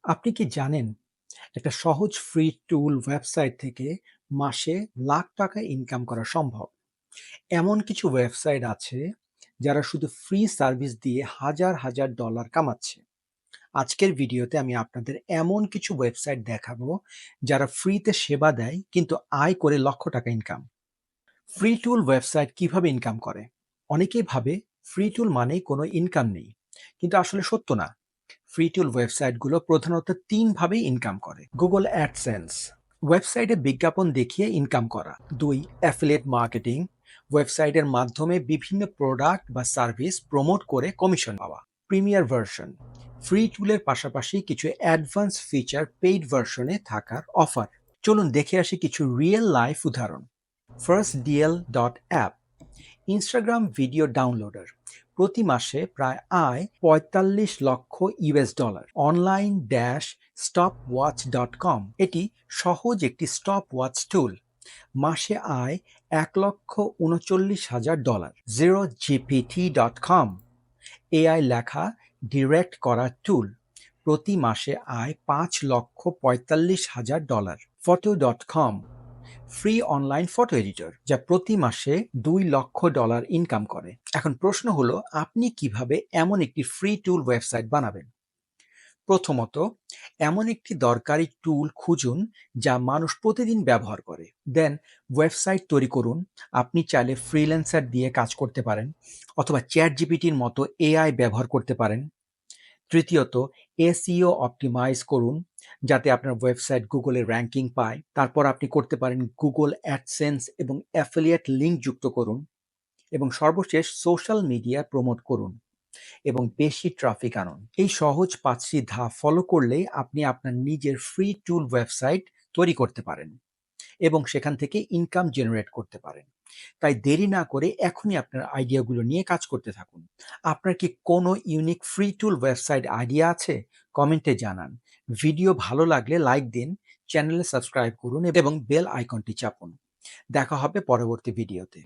আপনি কি জানেন একটা সহজ ফ্রি টুল ওয়েবসাইট থেকে মাসে লাখ টাকা ইনকাম করা সম্ভব? এমন কিছু ওয়েবসাইট আছে যারা শুধু ফ্রি সার্ভিস দিয়ে হাজার হাজার ডলার কামাচ্ছে। আজকের ভিডিওতে আমি আপনাদের এমন কিছু ওয়েবসাইট দেখাবো যারা ফ্রিতে সেবা দেয় কিন্তু আয় করে লক্ষ টাকা ইনকাম। ফ্রি টুল ওয়েবসাইট কিভাবে ইনকাম করে? অনেকেই ভাবে ফ্রি টুল মানেই কোনো ইনকাম নেই, কিন্তু আসলে সত্য না। ফ্রি টুল ওয়েবসাইটগুলো প্রধানত তিনভাবেই ইনকাম করে: গুগল অ্যাডসেন্স, ওয়েবসাইটে বিজ্ঞাপন দেখিয়ে ইনকাম করা; দুই, অ্যাফিলিয়েট মার্কেটিং, ওয়েবসাইটের মাধ্যমে বিভিন্ন প্রোডাক্ট বা সার্ভিস প্রমোট করে কমিশন পাওয়া; প্রিমিয়ার ভার্সন, ফ্রি টুলের পাশাপাশি কিছু অ্যাডভান্স ফিচার পেইড ভার্সনে থাকার অফার। চলুন দেখে আসি কিছু রিয়েল লাইফ উদাহরণ। First DL dot app, Instagram video downloader, প্রতি মাসে প্রায় আয় ৪৫ লক্ষ US dollar. Online dash stop watch dot com, এটি সহজ একটি স্টপ ওয়াচ টুল, মাসে আয় ১,৩৯,০০০ dollar. Zero GPT dot com, AI লেখা ডিরেক্ট করা টুল, প্রতি মাসে আয় ৫,৪৫,০০০ dollar. Photo dot com, free online photo editor, যা প্রতি মাসে $২,০০,০০০ ইনকাম করে। এখন প্রশ্ন হলো, আপনি কিভাবে এমন একটি ফ্রি টুল ওয়েবসাইট বানাবেন? প্রথমত, এমন একটি দরকারি টুল খুঁজুন যা মানুষ প্রতিদিন ব্যবহার করে। দেন ওয়েবসাইট তৈরি করুন। আপনি চাইলে ফ্রিল্যান্সার দিয়ে কাজ করতে পারেন, অথবা চ্যাট জিপিটির মতো এআই ব্যবহার করতে পারেন। তৃতীয়ত, এসইও অপটিমাইজ করুন যাতে আপনার ওয়েবসাইট গুগলে র্যাঙ্কিং পায়। তারপর আপনি করতে পারেন গুগল অ্যাডসেন্স এবং অ্যাফিলিয়েট লিঙ্ক যুক্ত করুন। এবং সর্বশেষ, সোশ্যাল মিডিয়া প্রমোট করুন এবং বেশি ট্রাফিক আনুন। এই সহজ ৫টি ধাপ ফলো করলেই আপনি আপনার নিজের ফ্রি টুল ওয়েবসাইট তৈরি করতে পারেন এবং সেখান থেকে ইনকাম জেনারেট করতে পারেন। তাই দেরি না করে এখনই আপনার আইডিয়াগুলো নিয়ে কাজ করতে থাকুন। আপনার কি কোনো ইউনিক ফ্রি টুল ওয়েবসাইট আইডিয়া আছে? কমেন্টে জানান। ভিডিও ভালো লাগলে লাইক দিন, চ্যানেলে সাবস্ক্রাইব করুন এবং বেল আইকনটি চাপুন। দেখা হবে পরবর্তী ভিডিওতে।